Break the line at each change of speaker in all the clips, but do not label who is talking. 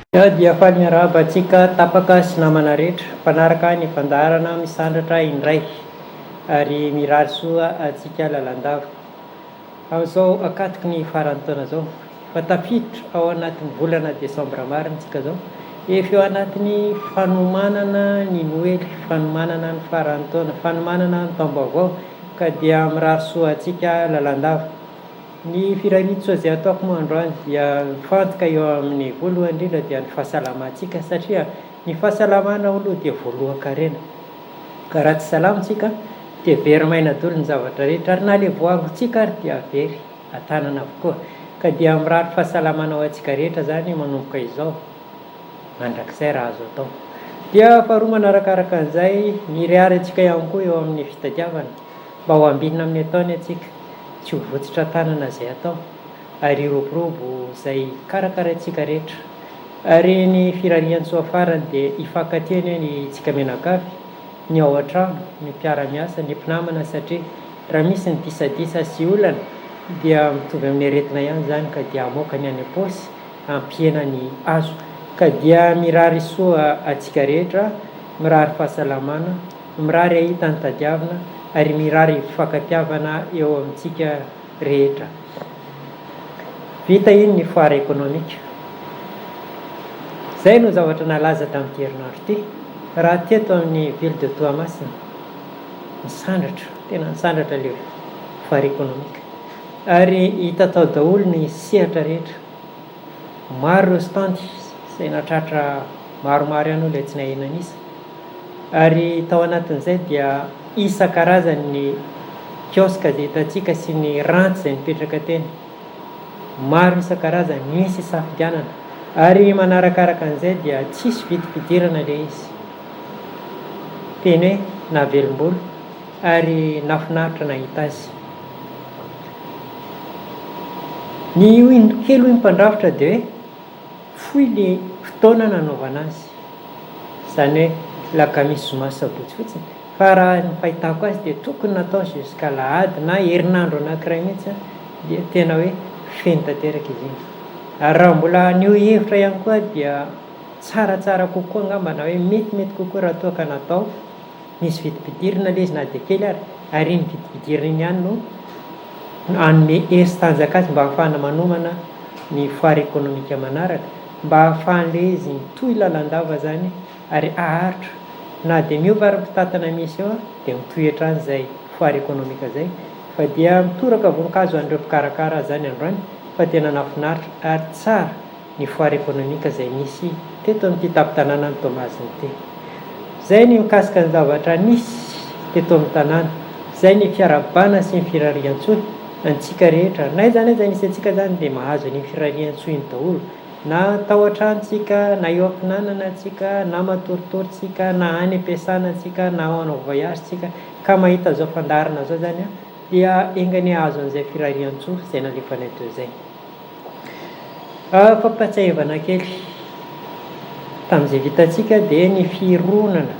Dia faly miarahaba antsika tapaka sy namana rehetra mpanaraka ny fandaharana misandratra indray ary mirary soa antsika lalandava. Amin'izao akatiky ny faran'ny taona zao, fa tafiditra ao anatin'ny volana desambra marina antsika zao, efa eo anatin'ny fanomanana ny noely, fanomanana ny faran'ny taona, fanomanana ny taom-baovao, ka dia mirary soa antsika lalandava. Ny firaritso izay ataoko androany dia mifantoka eo amin'ny voalohany indrindra dia ny fahasalamantsika, satria ny fahasalamana aloha dia voalohan-karena. Ka raha tsy salamantsika dia very maina daholo ny zavatra rehetra, ary na le voangontsika ary dia very atanana avokoa. Ka dia mirary fahasalamana ao antsika rehetra zany manomboka izao mandrakizay raha azo atao. Dia faharoa manarakaraka an'izay, mirary antsika ihany koa eo amin'ny fitadiavana mba ho ambinina amin'ny ataony antsika, tsy ho votsitra tanana izay atao, ary iroborobo izay karakaraintsika rehetra. Ary ny firarian-tsoa farany dia hifankatiany ny tsika menakavy, ny ao an-trano, ny mpiara-miasa, ny mpinamana, satria raha misy ny disadisa sy olana dia mitovy amin'ny aretina ihany zany, ka dia hamoaka ny any am-paosy hampihena ny azo. Ka dia mirary soa antsika rehetra, mirary fahasalamana, mirary ahita ny tadiavana, ary mirary fifankatiavana eo amintsika rehetra. Vita iny ny foara ekonomika. Zay no zavatra nalaza tamin'ity herinandro ity. Raha teto amin'ny ville de Toamasina, nisandratra, tena nisandratra ilay foara ekonomika. Ary hita tao daholo ny sehatra rehetra. Maro ireo standy izay natratra maromaro ihany ilay tsy nahena an'isa. Ary tao anatin'izay dia isan-karazany ny kioska izay hitantsika sy ny rantsy izay mipetraka teny. Maro isan-karazany, misy isafidianana. Ary manarakaraka an'izay dia tsisy vidim-pidirana ilay izy. Teny hoe navelom-bolo ary nafinaritra nahita azy. Ny kely hoy ny mpandrafitra dia hoe fohy ilay fotoana nanaovana azy, izany hoe lakamisy zoma sabotsy fotsiny. Fa raha ny fahitako azy dia tokony natao jusqu'à lahady na herinandro anankiray mihitsy, dia tena hoe feno tanteraka izy iny. Ary raha mbola anio hevitra ihany koa dia tsaratsara kokoa angamba, na hoe metimety kokoa raha toa ka natao nisy vidim-pidirana ilay izy na dia kely ary iny vidim-pidirana iny ihany no anome hery tanjaka azy mba ahafahana manomana ny foara ekonomika manaraka, mba ahafahan'ilay izy mitohy lalandava zany, ary aharitra na dia miova aram-pitatana misy eo dia mitohy hatrany izay foara ekonomika zay. Fa dia mitoraka voninkazo an'ireo mpikarakara zany androany, fa tena nafinaritra ary tsara ny foara ekonomika izay misy teto amin'ity tampon-tanàna ny Toamasina ity. Zay ny mikasika ny zavatra nisy teto amin'ny tanàna. Zay ny fiarabana sy ny firarian-tsoa antsika rehetra. Na izany izay nisy antsika zany dia mahazo ny firarian-tsoa iny daholo. Na tao an-tranontsika, na eo am-pinanana antsika, na matoritorintsika, na any am-piasana antsika, na manao voyage tsika, ka mahita zao fandaharana zao zany dia engany azo an'izay firarian-tsoa izay nalefanay teo izay. Fampatsiahivana kely tamin'izay vitantsika dia ny fironana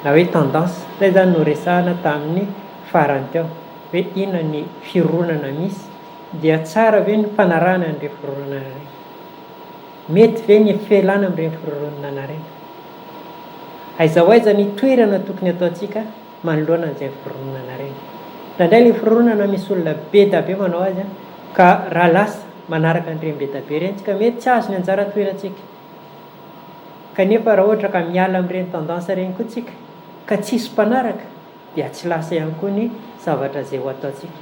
na hoe tendance, izay zany no resahana tamin'ny farany teo hoe inona ny fironana misy, dia tsara ve ny fanarahana an'ireny fironana ireny, mety ve ny fialana amin'ireny fironana ireny, aiza ho aiza ny toerana tokony ataontsika manoloana an'izay fironana ireny. Nandray ilay fironana misy olona be da be manao azy, ka raha lasa manaraka an'ireny be da be ireny tsika, mety tsy azo ny anjara toerantsika. Kanefa raha ohatra ka miala amin'ireny tendance ireny koa tsika ka tsisy mpanaraka, dia tsy lasa ihany koa ny zavatra izay ho ataontsika.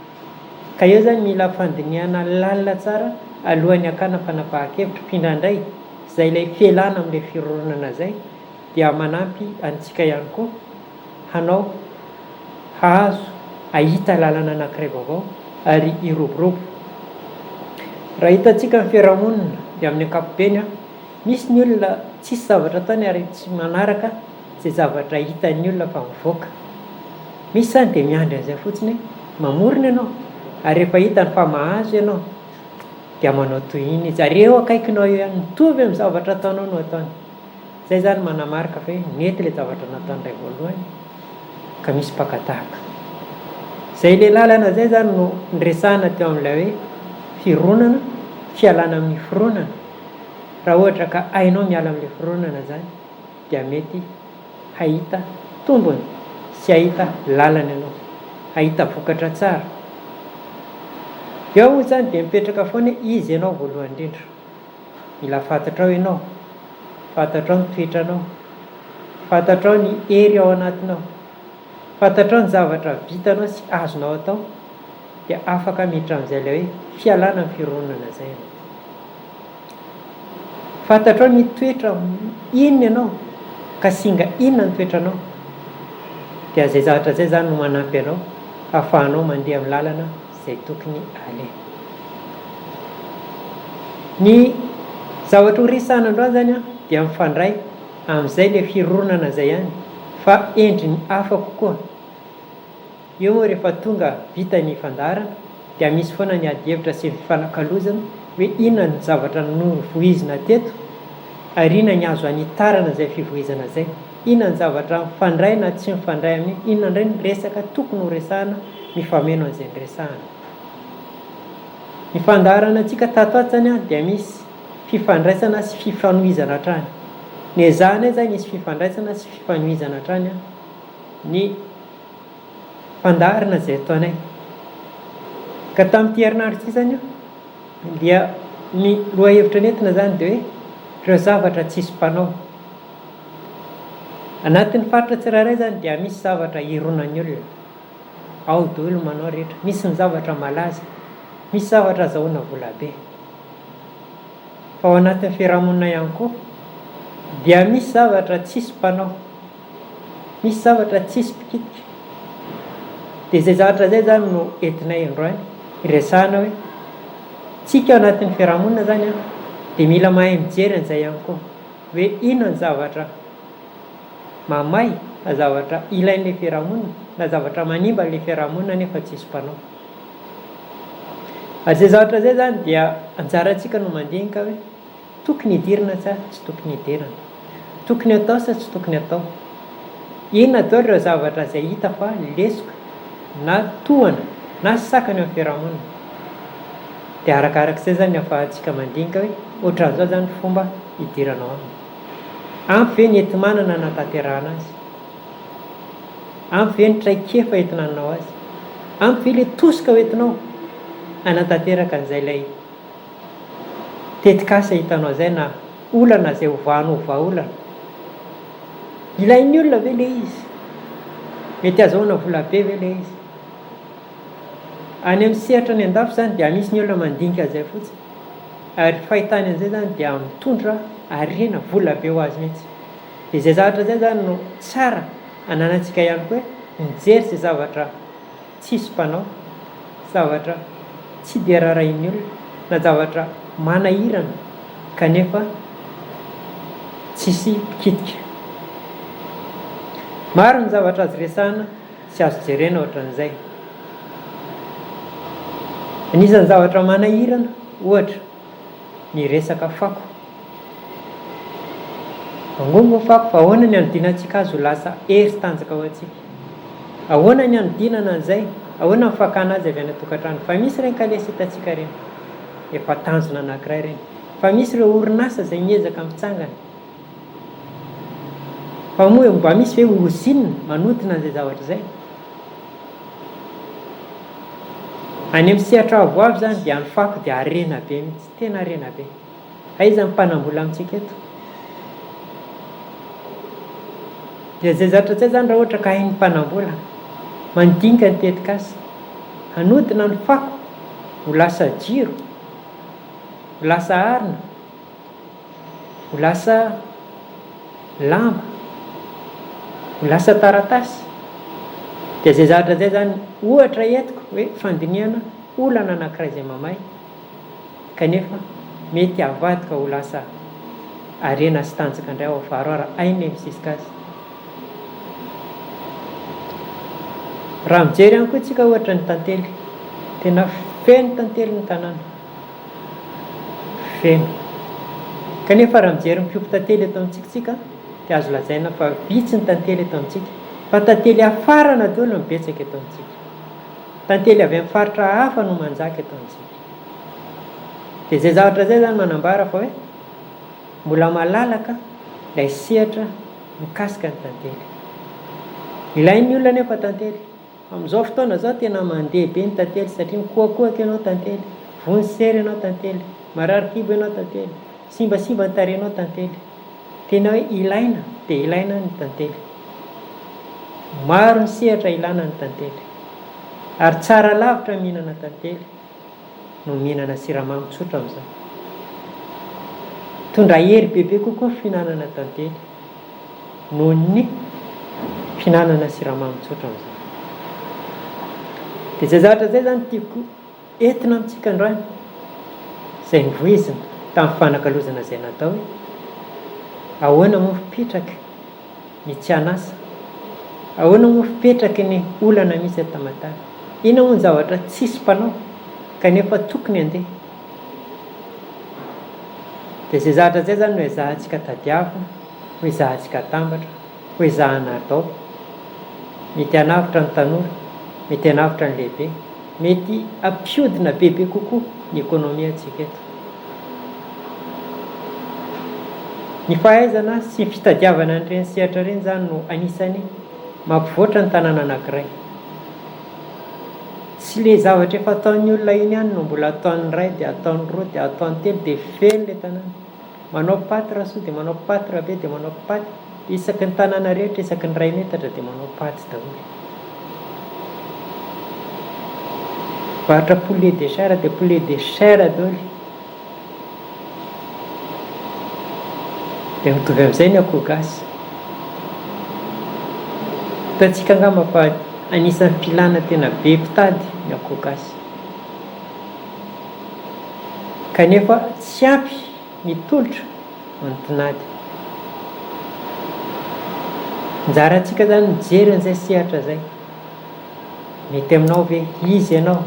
Ka eo zany mila fandinihana lalina tsara alohan'ny hakana fanapahan-kevitra mpindrandray izay ilay fialana amin'ilay fironana izay, dia manampy antsika ihany koa hanao hahazo ahita lalana anankiray vaovao ary iroborobo. Raha hitantsika ny fiarahamonina dia amin'ny ankapobeny misy ny olona tsisy zavatra ataony ary tsy manaraka izay zavatra hitan'ny olona fa mivoaka. Misy zany dia miandry an'izay fotsiny, mamorona ianao ary rehefa hitany fa mahazo ianao dia manao toy iny izy, ary eo akaikinao eo ihany mitovy amin'ny zavatra ataonao no ataony. Zay zany manamarika fa hoe mety ilay zavatra nataony iray voalohany ka misy mpakatahaka. Zay ilay lalana zay zany no niresahana teo amin'ilay hoe fironana, fialana amin'ny fironana. raha ohatra ka hainao miala amin'ilay fironana zany dia mety hahita tombony sy hahita lalana ianao, hahita vokatra tsara. Eo zany dia mipetraka foana izy ianao voalohany indrindra. Mila fantatrao ianao, fantatrao ny toetranao, fantatrao ny hery ao anatinao, fantatrao ny zavatra vitanao sy azonao atao, dia afaka miditra amin'izay ilay hoe fialana amin'ny fironana izay ianao. Fantatrao ny toetra inona ianao ka singa inona ny toetranao, dia izay zavatra izay zany no manampy anao ahafahanao mandeha amin'ny lalana izay tokony aleha. Ny zavatra ho resahana androany zany dia mifandray amin'izay ilay fironana izay ihany, fa endriny hafa kokoa. Io moa rehefa tonga vita ny fandarana dia misy foana ny adi-hevitra sy ny fifanakalozana hoe inona ny zavatra novoizina teto ary inona ny azo anitarana izay fivoizana izay, inona ny zavatra mifandray na tsy mifandray amin'ny inona indray ny resaka tokony ho resahana mifameno an'izay ny resahana. Ny fandarana antsika tato ato zany dia misy fifandraisana sy fifanohizana hatrany. Ny ezahana zany misy fifandraisana sy fifanohizana hatrany ny fandarana izay ataonay. Ka tamin'ity herinandro ity zany dia ny lohahevitra nentina zany dia hoe ireo zavatra tsisy mpanao. Anatin'ny faritra tsirairay zany dia misy zavatra ironan'ny olona, ao daholo manao rehetra, misy ny zavatra malaza, misy zavatra azahoana vola be. Fa ao anatin'ny fiarahamonina ihany koa dia misy zavatra tsisy mpanao, misy zavatra tsisy mpikitika. Dia izay zavatra izay zany no entinay androany iresahana hoe tsika ao anatin'ny fiarahamonina zany dia mila mahay mijery an'izay ihany koa hoe inona ny zavatra mamay na zavatra ilain'ilay fiarahamonina na zavatra manimba ilay fiarahamonina nefa tsisy mpanao. Ary izay zavatra izay zany dia anjarantsika no mandinika hoe tokony hidirina sa tsy tokony hidirina, tokony atao sa tsy tokony atao, inona daholo ireo zavatra izay hita fa lesoka na tohana na sakana amin'ny fiarahamonina. Dia arakarak'izay zany ahafahantsika mandinika hoe ohatran'izao zany fomba hidiranao aminy. Ampy ve ny enti-manana hanatanterahana azy, ampy ve ny traikefa entinanao azy, ampy ve ilay tosika hoentinao hanatanteraka an'izay ilay tetikasa hitanao izay na olana izay hovanao vahaolana. Ilain'ny olona ve ilay izy, mety azahoana vola be ve ilay izy. Any amin'ny sehatra ny andafy zany dia misy ny olona mandinika an'izay fotsiny, ary fahitany an'izay zany dia mitondra harena vola be ho azy mihitsy. Dia izay zavatra izay zany no tsara ananantsika ihany koa mijery izay zavatra tsisy mpanao, zavatra tsy dia rarahin'ny olona na zavatra manahirana kanefa tsisy mpikitika. Maro ny zavatra azo resahana sy azo jerena ohatran'izay. Anisan'ny zavatra manahirana ohatra ny resaka fako. Mangongo fako fa ahoana ny anodinantsika azy ho lasa hery tanjaka ho antsika, ahoana ny anodinana an'izay, ahoana ny fakana azy avy any an-tokantrano. Fa misy ireny kalesa hitantsika ireny efa tanjona anankiray ireny, fa misy ireo orinasa izay miezaka mitsangana, fa moa mba misy hoe ozinina manodina an'izay zavatra izay. Any amin'ny sehatra avoavy zany dia ny fako dia harena be mihitsy, tena harena be. Aiza ny mpanambola amintsika eto? Dia izay zavatra izay zany raha ohatra ka hain'ny mpanambola mandinika ny tetikasa, hanodina ny fako ho lasa jiro, ho lasa arina, ho lasa lamba, ho lasa taratasy. Dia izay zavatra izay zany ohatra entiko hoe fandiniana olana anankiray izay mamay kanefa mety havadika ho lasa harena sy tanjaka indray ao avaroara aina misisika azy. Raha mijery ihany koa tsika ohatra ny tantely, tena feno tantely ny tanàna, feno. Kanefa raha mijery mipiompy tantely eto amintsika dia azo lazaina fa vitsy ny tantely eto amintsika, fa tantely hafarana daholo no betsaka eto amintsika. Tantely avy amin'ny faritra hafa no manjaka eto amintsika. Dia izay zavatra izay zany manambara fa hoe mbola malalaka ilay sehatra mikasika ny tantely. Ilainy olona nefa tantely. Amin'izao fotoana zao tena mandeha be ny tantely satria mikoakoaka ianao tantely, vonsery ianao tantely, marary kibo ianao tantely, simbasimba ny tarehinao tantely. Tena hoe ilaina dia ilaina ny tantely. Maro ny sehatra ilana ny tantely. Ary tsara lavitra mihinana tantely no mihinana siramamy tsotra amin'izao. Tondra hery bebe kokoa fihinanana tantely noho ny fihinanana siramamy tsotra amin'izao. Dia izay zavatra izay zany tiako entina amintsika androany izay nivoizina tamin'ny fanakalozana izay natao hoe ahoana moa fipetraka ny tsy hanasa, ahoana moa fipetraka ny olana misy atamatana, ina moa ny zavatra tsisy mpanao kanefa tokony andeha. Dia izay zavatra izay zany no ezahantsika tadiavina, ho ezahantsika tambatra, ho ezahana atao. Mety hanavitra ny tanora, mety hanavitra ny lehibe, mety ampiodina bebe kokoa ny ekônomia antsika eto. Ny fahaizana sy ny fitadiavana an'ireny sehatra ireny zany no anisany mampivoatra ny tanàna anankiray. Tsy le zavatra efa ataon'ny olona iny ihany no mbola ataon'ny ray dia ataon'ny roa dia ataon'ny telo dia feno ilay tanàna. Manao paty rasoa dia manao paty rabe dia manao paty, isaky ny tanàna rehetra isaky ny ray metatra dia manao paty daholo. Varotra poulet de chair dia poulet de chair daholo. Dia mitovy amin'izay ny akoho gasy. Hitantsika angamba fa anisan'ny filana tena be mpitady ny akoho gasy. Kanefa tsy ampy ny tolotra no ny tinady. Anjara antsika zany mijery an'izay sehatra zay. Mety aminao ve izy ianao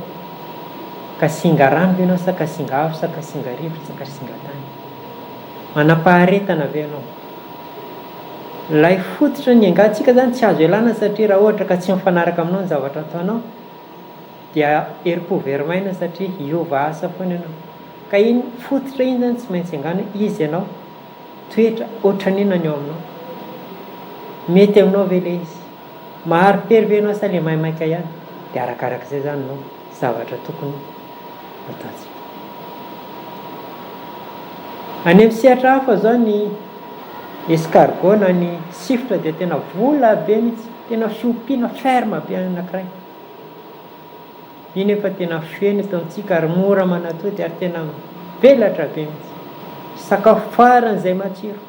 ka singa rano ianao sa ka singa afo sa ka singa rivotra sa ka singa tany. Manam-paharetana ve ianao? Lay fototra ny angatsika zany tsy azo elana satria raha ohatra ka tsy mifanaraka aminao ny zavatra ataonao dia herim-po verimaina satria hiova asa foana ianao. Ka iny fototra iny zany tsy maintsy angana izy ianao toetra ohatran'inona ny eo aminao. Mety aminao ve le izy? Mahari-pery ve ianao sa le maimaika ihany? Dia arakarak'izay zany no zavatra tokony ataontsika. Any amin'ny sehatra hafa zao ny escargot na ny sifotra dia tena vola be mihitsy, tena fiompiana ferme be anankiray. Iny efa tena feno eto amintsika ary mora manatody ary tena velatra be mihitsy. Sakafo faran'izay matsiro.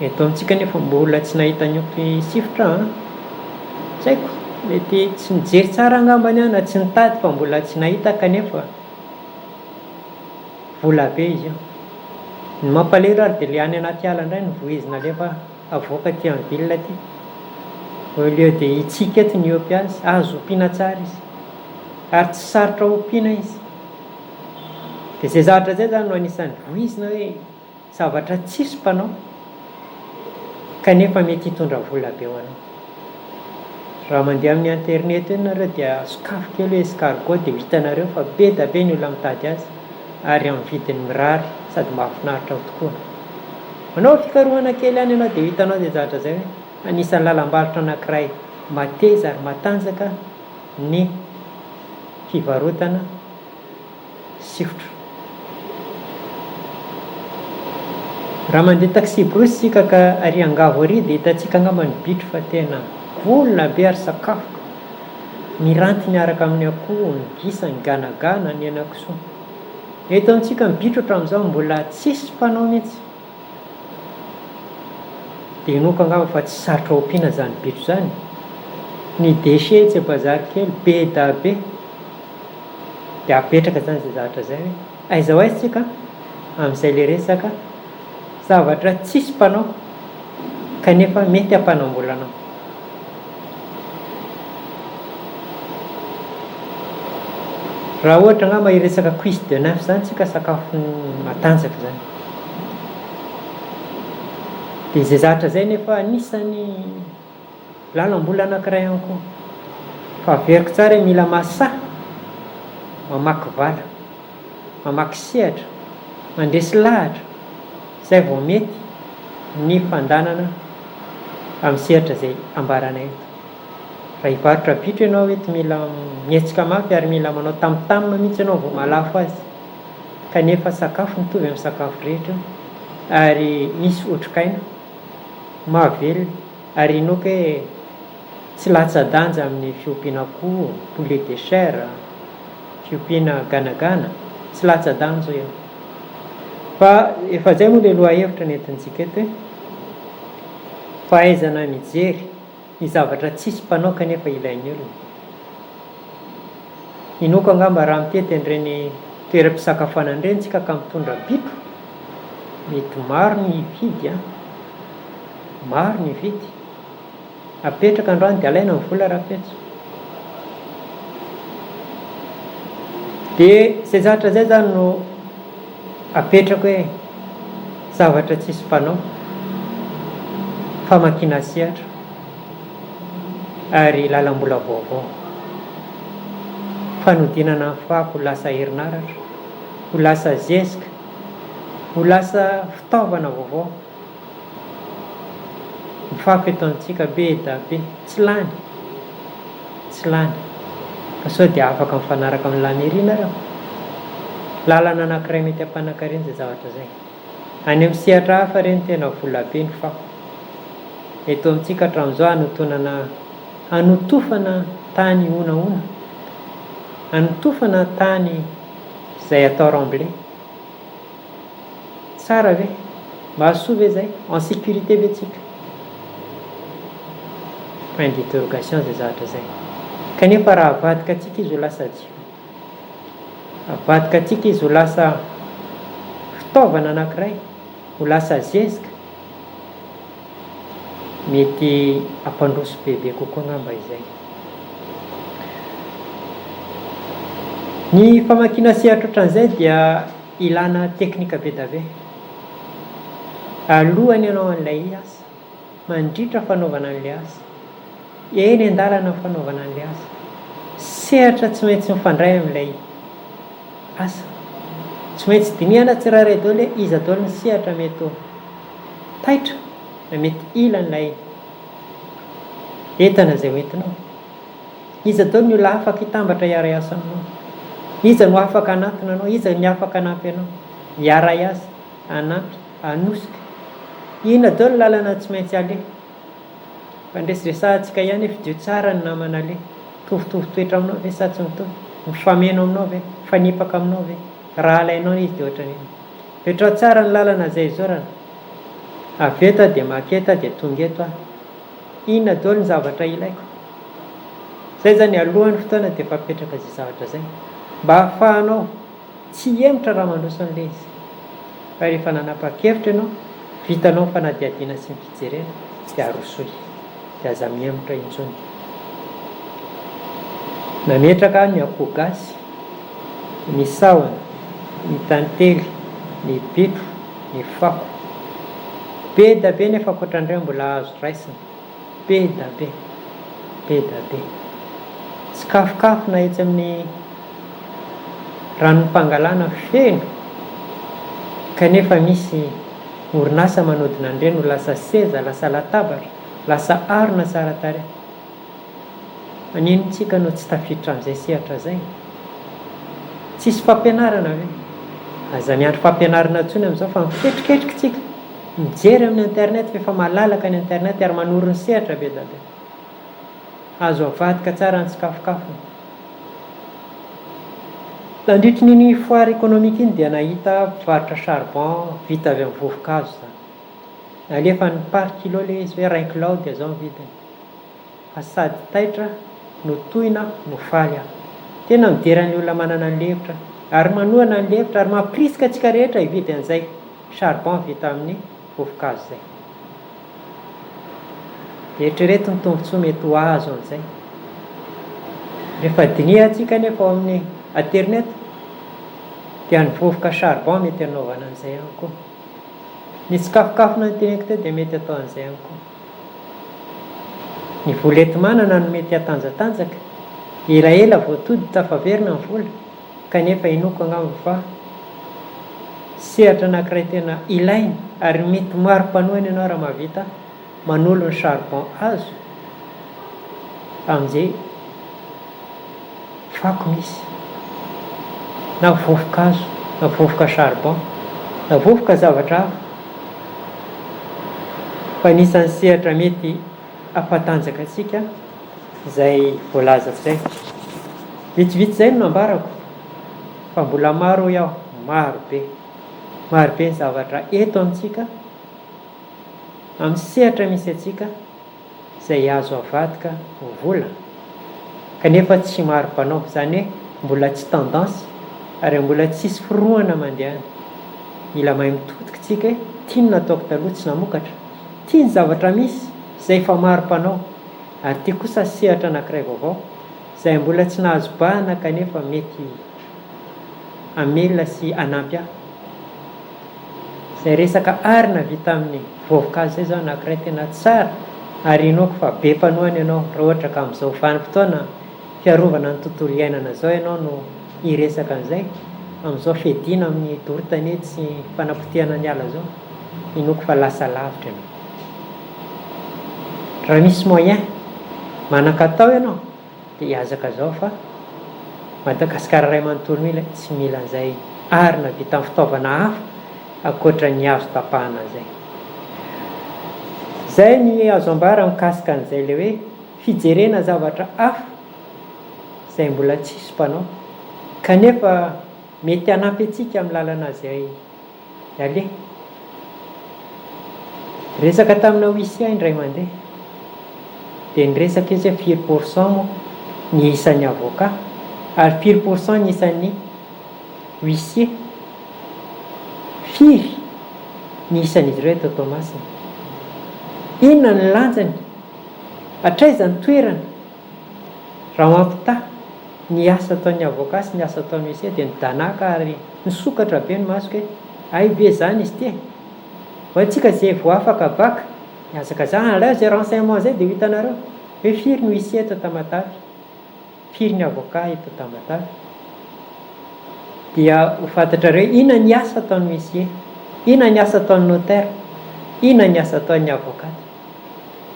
Eto amintsika nefa mbola tsy nahita niompy sifotra. Tsy haiko, mety tsy nijery tsara angambany aho na tsy nitady fa mbola tsy nahita kanefa vola be izy io. Ny mampalahelo ary dia le any anaty ala indray ny voizina alefa avoaka aty amin'ny vilina aty. Au lieu dia hitsika eto ny ompy azy, azo ompiana tsara izy ary tsy sarotra ompiana izy. Dia izay zavatra izay zany no anisan'ny voizina hoe zavatra tsisy mpanao kanefa mety hitondra vola be ho anao. Raha mandeha amin'ny internet eny ianareo dia sokafo kely hoe escargot dia hitanareo fa be da be ny olona mitady azy ary amin'ny vidiny mirary sady mahafinaritra tokoa. Manao fikarohana kely any ianao dia hitanao izay zavatra izay hoe anisan'ny lalam-barotra anankiray mateza ary matanjaka ny fivarotana sifotra. Raha mandeha taxi brosy sika ka ary angavo ary dia hitantsika angamba ny bitro fa tena volona be ary sakafo. Miranty miaraka amin'ny akoho, ny gisa, ny ganagana, ny henan-kisoa. Eto amintsika ny bitro hatramin'izao mbola tsisy mpanao mihitsy. Dia inoako angamba fa tsy sarotra ompiana zany bitro zany. Ny déchet tsy bazary kely be da be dia apetraka zany izay zavatra izay hoe aiza ho aiza tsika amin'izay le resaka zavatra tsisy mpanao kanefa mety hampanambolanao. Raha ohatra angamba iresaka cuisse de neuf zany tsika sakafo matanjaka zany. Dia izay zavatra izay nefa anisany lalam-bola anankiray ihany koa. Fa averiko tsara hoe mila masaha mamaky vala, mamaky sehatra mandresy lahatra izay vao mety ny fandanana amin'ny sehatra izay ambaranay eto. Raha hivarotra bitro ianao eto mila mietsika mafy ary mila manao tamtamina mihitsy ianao vao malafo azy, kanefa sakafo mitovy amin'ny sakafo rehetra ary misy otrikaina mahavelona ary inoako hoe tsy latsa-danja amin'ny fiompiana akoho, poulet de chair, fiompiana ganagana, tsy latsa-danja io. Fa efa izay moa ilay lohahevitra nentintsika eto hoe fahaizana mijery ny zavatra tsisy mpanao kanefa ilain'ny olona. Inoako angamba raha mitety an'ireny toeram-pisakafoanana ireny tsika ka mitondra bitro, mety maro ny vidy, maro ny vidy. Apetraka androany dia alaina ny vola raha-petso. Dia izay zavatra izay zany no apetraka hoe zavatra tsisy mpanao, famakiana sehatra ary lalam-bola vaovao. Fanodinana ny fako ho lasa herinaratra, ho lasa zezika, ho lasa fitaovana vaovao. Ny fako eto amintsika be da be, tsy lany, tsy lany. Ka sao dia afaka mifanaraka amin'ny lamerina reo. Lalana anankiray mety hampanankarena izay zavatra izay. Any amin'ny sehatra hafa ireny tena vola be ny fako. Eto amintsika hatramin'izao hanotofana tany onaona, hanotofana tany izay atao remblai. Tsara ve? Mahasoa ve zay? En sécurité ve tsika? Point d'interrogation izay zavatra izay. Kanefa raha avadika antsika izy ho lasa jiro, avadika antsika izy ho lasa fitaovana anankiray, ho lasa zezika, mety hampandroso bebe kokoa ngamba izay. Ny famakiana sehatra ohatran'izay dia ilana teknika be da be. Alohany ianao an'ilay asa, mandritra fanaovana an'ilay asa, eny an-dalana fanaovana an'ilay asa, sehatra tsy maintsy mifandray amin'ilay asa, tsy maintsy dinihana tsirairay daholo hoe iza daholo ny sehatra mety ho taitra na mety ilan'ilay entana izay hoentinao, iza daholo ny olona afaka hitambatra hiara-iasa aminao, iza no afaka hanatona anao, iza ny afaka hanampy anao, hiara-iasa, hanampy, hanosika. Inona daholo ny lalana tsy maintsy aleha. Fandresiresantsika ihany hoe fidio tsara ny namana aleha, mitovitovy toetra aminao ve sa tsy mitovy, mifameno aminao ve, mifanipaka aminao ve, raha alainao izy dia ohatran'iny. Petra tsara ny lalana izay izorana, avy eto dia maketa dia tonga eto aho, inona daholo ny zavatra ilaiko. Izay zany alohan'ny fotoana dia efa apetraka izay zavatra izay mba hahafahanao tsy emotra raha mandroso an'ilay izy. Fa rehefa nanapa-kevitra ianao, vitanao ny fanadihadiana sy ny fijerena dia arosoy, dia aza miemotra intsony. Nametraka ny akoho gasy, ny sahona, ny tantely, ny bitro, ny fako. Be da be nefa ankoatran'ireo mbola azo raisina, be da be, be da be. Tsy kafokafona etsy amin'ny ranom-pangalana feno, kanefa misy orinasa manodina an'ireny ho lasa seza, lasa latabatra, lasa arona tsara tarehy. Maninontsika no tsy tafiditra amin'izay sehatra izay? Tsisy fampianarana ve? Aza miandry fampianarana intsony amin'izao fa miketriketrika tsika, mijery amin'ny internet fa efa malalaka ny internet ary manoro ny sehatra be da be. Azo avadika tsara ny tsikafikafona. Nandritry ny foire économique iny dia nahita mpivarotra charbon vita avy amin'ny vovokazo zany. Alefa ny par kilo ilay izy hoe 1 kilo dia zao ny vidiny. Fa sady taitra no tohina no faly aho. Tena mideran'ny olona manana ny lefitra ary manohana ny lefitra ary mampirisika antsika rehetra hividy an'izay charbon vita amin'ny vovokazo izay. Eritrereto ny tombotsoa mety ho azo an'izay. Rehefa dinihantsika nefa ao amin'ny internet dia ny vovoka charbon mety hanaovana an'izay ihany koa. Ny tsikafokafona ny teneko teo dia mety atao an'izay ihany koa. Ny volety manana no mety hatanjatanjaka, elaela voatody tafaverina ny vola, kanefa inoko angamba fa sehatra anankiray tena ilaina ary mety maro mpanohana ianao raha mahavita manolo ny charbon azo amin'izay fako misy na vovoka azo na vovoka charbon na vovoka zavatra hafa fa anisan'ny sehatra mety ampatanjaka antsika izay voalazako izay. Vitsivitsy izay no nambarako fa mbola maro iaho, marobe ny zavatra eto amintsika amin'ny sehatra misy atsika izay azo avadika vola kanefa tsy maro mpanao, izany hoe mbola tsy tendance ary mbola tsisy firohana mandehana. Mila mahay mitodika tsika hoe tiany nataoko taloha tsy namokatra, tiany zavatra misy izay fa maro mpanao, ary tia kosa sehatra anankiray vaovao izay mbola tsy nahazo bahana kanefa mety amelona sy anampy ahy. Izay resaka arina vita amin'ny vovokazo izay zao anankiray tena tsara ary inoako fa be mpanohana ianao raha ohatra ka amin'izao vanim-potoana fiarovana ny tontolo iainana izao ianao no hiresaka an'izay amin'izao fiadiana amin'ny dorotanety sy fanapotehana ny ala zao, inoako fa lasa lavitra ianao. Raha misy moyen manan-katao ianao dia hiazaka zao fa Madagasikara ray manontolo mila tsy mila an'izay arina vita amin'ny fitaovana hafa ankoatra ny azo tapahana izay. Zay ny azo ambara mikasika an'izay le hoe fijerena zavatra hafa izay mbola tsisy mpanao kanefa mety hanampy antsika amin'ny lalana izay aleha. Resaka tamina wisia indray mandeha dia niresaka izy 4% moa ny isan'ny avocat ary 4% ny isan'ny huissier, firy ny isan'izy ireo eto Tomasina. Inona ny lanjany, hatraiza ny toerana raha mampita ny asa ataon'ny avocat sy ny asa ataon'ny huissier dia nidanaka ary nisokatra be ny masoko hoe ay be zany izy ty, ho antsika izay vo afaka baka miazaka zany aleo zay renseignement zay dia ho hitanareo hoe firy ny huissier eto Tamatavy, firy ny avocat eto Tamatavy, dia ho fantatrareo inona ny asa ataon'ny huissier, inona ny asa ataon'ny notaire, inona ny asa ataon'ny avocat.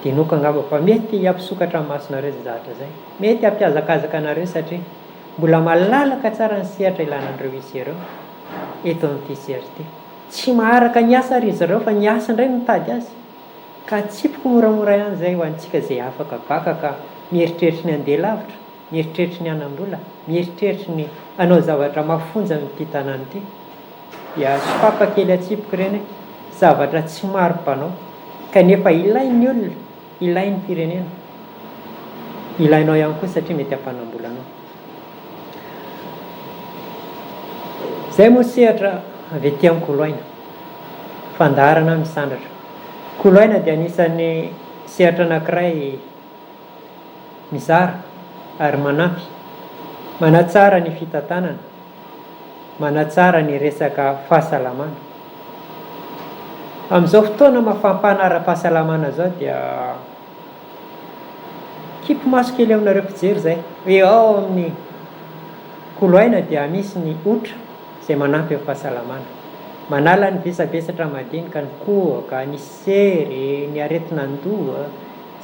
Dia noka angamba fa mety hampisokatra ny masonareo izay zavatra zay, mety hampiazakazaka anareo satria mbola malalaka tsara ny sehatra ilanan'ireo huissier ireo eto amin'ity sehatra ity. Tsy maharaka ny asa ary izy ireo fa ny asa indray mitady azy, ka tsipoko moramora ihany izay ho antsika izay afaka baka ka mieritreritra ny andeha lavitra, mieritreritra ny anam-bola, mieritreritra ny anao zavatra mafonja amin'ity tanàna ity. Dia sopapa kely atsipoko ireny zavatra tsy maro mpanao kanefa ilain'ny olona, ilain'ny firenena, ilainao ihany koa satria mety hampanam-bola anao. Zay moa sehatra avy ety amin'ny Koloaina, fandaharana misandratra. Koloaina dia anisan'ny sehatra anankiray mizara ary manampy, manatsara ny fitantanana, manatsara ny resaka fahasalamana. Amin'izao fotoana mafampana ara-pahasalamana zao dia kipo maso kely aminareo mpijery zay hoe ao amin'ny Koloaina dia misy ny otra izay manampy amin'ny fahasalamana, manala ny vesabesatra madinika, ny kohaka, ny sery, ny aretin'andoha,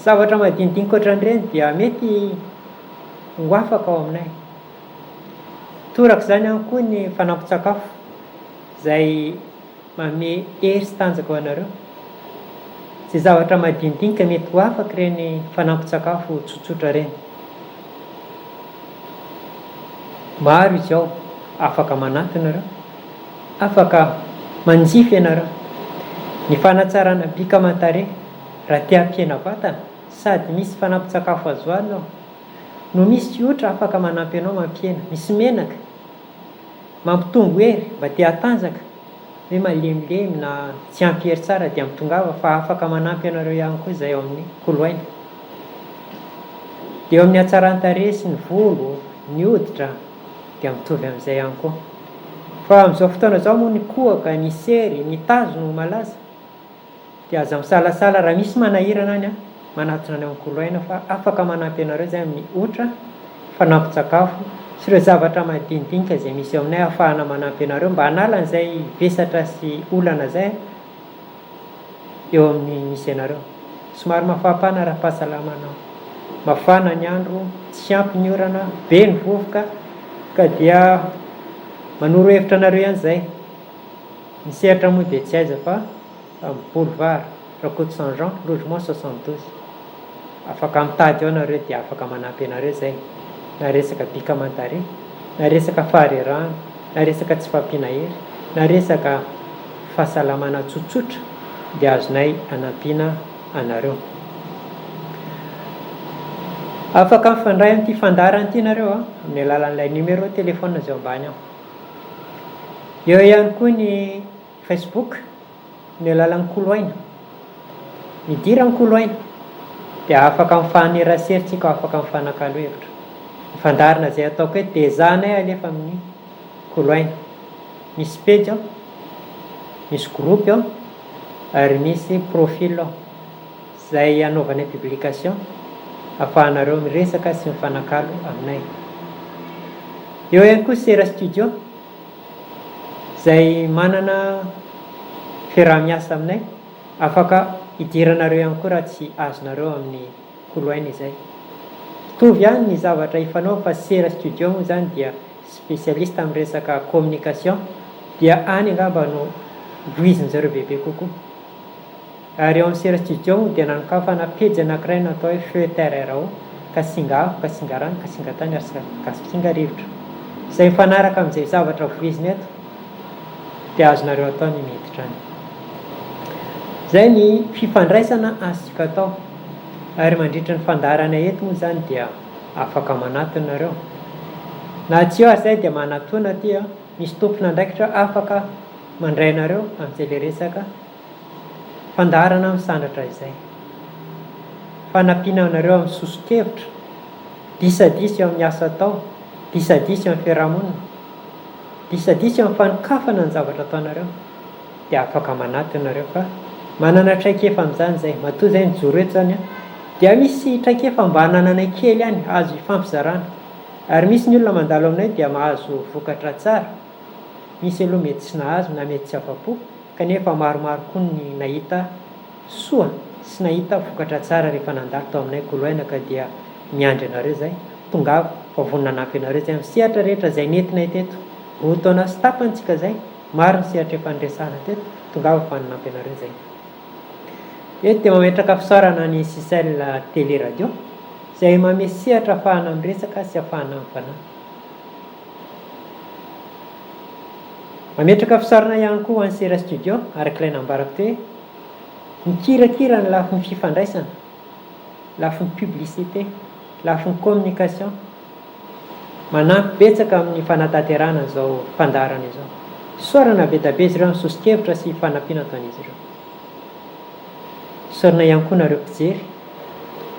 zavatra madinidinika ohatran'ireny dia mety ho afaka ao aminay. Toraka izany ihany koa ny fanampin-tsakafo izay manome hery sy tanjaka ho anareo. Izay zavatra madinidinika mety ho afaka ireny fanampin-tsakafo tsotsotra ireny. Maro izy ao, afaka manampy ianareo, afaka manjify ianareo. Ny fanatsarana bika aman-tarehy raha tia hampiena vatana sady misy fanampin-tsakafo azo anao no misy otra afaka manampy anao mampiena, misy menaka mampitombo hery mba tia hatanjaka hoe malemilemy na tsy ampy hery tsara dia mitongava fa afaka manampy anareo ihany koa izay ao amin'ny Koloaina. Dia eo amin'ny hatsaran-tarehy sy ny volo, ny hoditra dia mitovy amin'izay ihany koa. Fa amin'izao fotoana izao moa ny kohaka, ny sery, ny tazo no malaza dia aza misalasala raha misy manahirana any manatona any amin'ny Koloaina fa afaka manampy anareo izay amin'ny otra fanampin-tsakafo sy ireo zavatra madinidinika zay misy eo aminay ahafahana manampy anareo mba hanalan'izay vesatra sy olana zay eo amin'ny misy anareo. Somary mafampana ara-pahasalamana, mafana ny andro, tsy ampy ny orana, be ny vovoka, ka dia manoro hevitra anareo ihany zay. Ny sehatra moa dia tsy aiza fa amin'ny boulevard Rakoto Saint Jean, logement 72. Afaka mitady ao nareo dia afaka manampy anareo zay, na resaka bika aman-tarehy, na resaka faharerahana, na resaka tsy fampiana hery, na resaka fahasalamana tsotsotra dia azonay anampiana anareo. Afaka mifandray amin'ity fandarana ity nareo amin'ny alalan'ilay numéro téléphone zay ambany ao. Eo ihany koa ny Facebook ny alalan'ny Koloaina, midirany Koloaina dia afaka mifaneraserintsika, afaka mifanakalo hevitra. Ny fandarana zay ataoko hoe dezanay alefa amin'ny Koloaina, misy page ao, misy groupe ao, ary misy profil ao zay anaovanay publication ahafahanareo miresaka sy mifanakalo aminay. Eo ihany koa Sera Studio zay manana fiaraha-miasa aminay, afaka idiranareo ihany koa raha tsy azonareo amin'ny Koloaina izay. Mitovy ihany ny zavatra ifanao fa Sera Studio moa zany dia spécialiste amin'ny resaka communication, dia any angamba no loizin'izareo bebe kokoa. Ary eo amin'ny Sera Studio moa dia nanokafana pejy anankiray natao hoe feu terre RAO, kasingavo, kasingarano, kasingatany ary kasingarivitra. Izay mifanaraka amin'izay zavatra voiziny eto dia azonareo atao ny miditra any. Zay ny fifandraisana azontsika atao. Ary mandritra ny fandarana eto moa zany dia afaka manatona nareo. Na tsy eo zay dia manatona aty misy tompona andraikitra afaka mandray nareo amin'izay le resaka fandarana misandratra izay. Fanampiana nareo amin'ny soso-kevitra, disadisa eo amin'ny asa atao, disadisa eo amin'ny fiarahamonina, disadisa eo amin'ny fanokafana ny zavatra ataonareo dia afaka manatona nareo. Fa manana traikefa amin'izany zay, matoa zay nijoro eto zany dia misy traikefa mba hanananay kely ihany azo ifampizarana. Ary misy ny olona mandalo aminay dia mahazo vokatra tsara, misy aloha mety tsy nahazo na mety tsy afa-po, kanefa maromaro koa ny nahita soa sy nahita vokatra tsara rehefa nandalo tao aminay Koloaina, ka dia miandry anareo zay. Tongava fa vonona anampy anareo zay amin'ny sehatra rehetra zay nentinay teto. Roa taona sy tapantsika zay, maro ny sehatra efa niresahana teto, tongava fa nanampy anareo zay. Eto dia mametraka fisaorana ny Sisel télé radio zay mamesehatra ahafahana miresaka sy ahafahana mifanahy. Mametraka fisaorana ihany koa ho an'ny Sera Studio, arak'ilay nambarako hoe mikirakira ny lafin'ny fifandraisana, lafin'ny publicité, lafin'ny communication, manampy betsaka amin'ny fanatanterahana izao fandarana izao. Saorana be da be izy ireo misoso-kevitra sy fanampiana ataon'izy ireo. Saorana ihany koa nareo mpijery,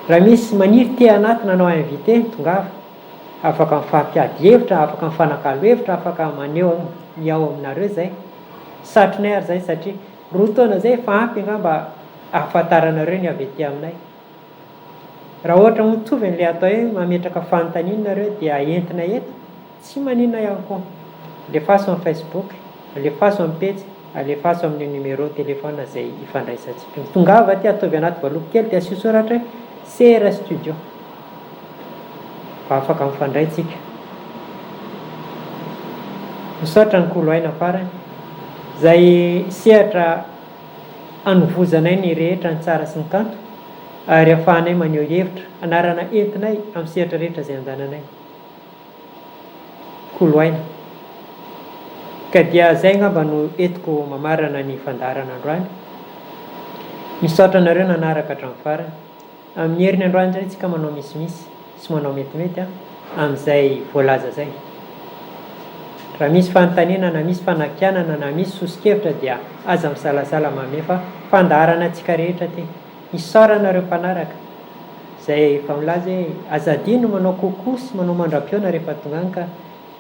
raha misy maniry te anatina anao invité, tongava afaka mifampiady hevitra, afaka mifanakalo hevitra, afaka maneho ny ao aminareo zay. Satrinay ary zay satria roa taona zay fa ampy angamba ahafantaranareo ny avy ety aminay. Raha ohatra mitovy an'ilay atao hoe mametraka fanontaniana nareo dia entina eto, tsy maninona ihany koa. Alefaso amin'ny Facebook, alefaso amin'ny page, alefaso amin'ny numéro téléphone zay ifandraisantsika. Tongava aty atovy anaty baloky kely dia asio soratra hoe Sera Studio, fa afaka mifandray tsika. Misaotra ny Koloaina farany zay sehatra anovozanay ny rehetra ny tsara sy ny kanto, ary ahafahanay maneho hevitra anarana entinay amin'ny sehatra rehetra zay andananay Koloaina. Ka dia zay ngamba no entiko mamarana ny fandarana androany. Misaotra anareo nanaraka hatramin'ny farany. Amin'ny herin'ny androany zay tsika manao misimisy sy manao metimety amin'izay voalaza zay. Raha misy fanontaniana na misy fanakianana na misy soso-kevitra dia aza misalasala mame fa fandarana antsika rehetra ty. Isaorana nareo mpanaraka zay efa milaza hoe azadino manao kokoa sy manao mandram-piona rehefa tonga any, ka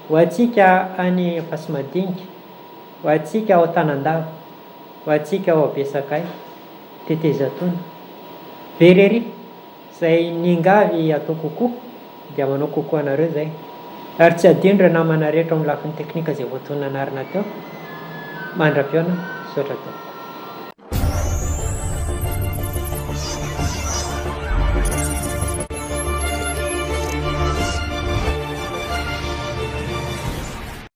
ho antsika any Ampasimadinga, ho antsika ao Tanandava, ho antsika ao Besakay, Tetezatona, Berery, zay ningavy atao kokoa dia manao kokoa anareo zay. Ary tsy adino ireo namana rehetra ao amin'ny lafiny teknika izay voatonona anarina teo. Mandra-piona, sotra teo.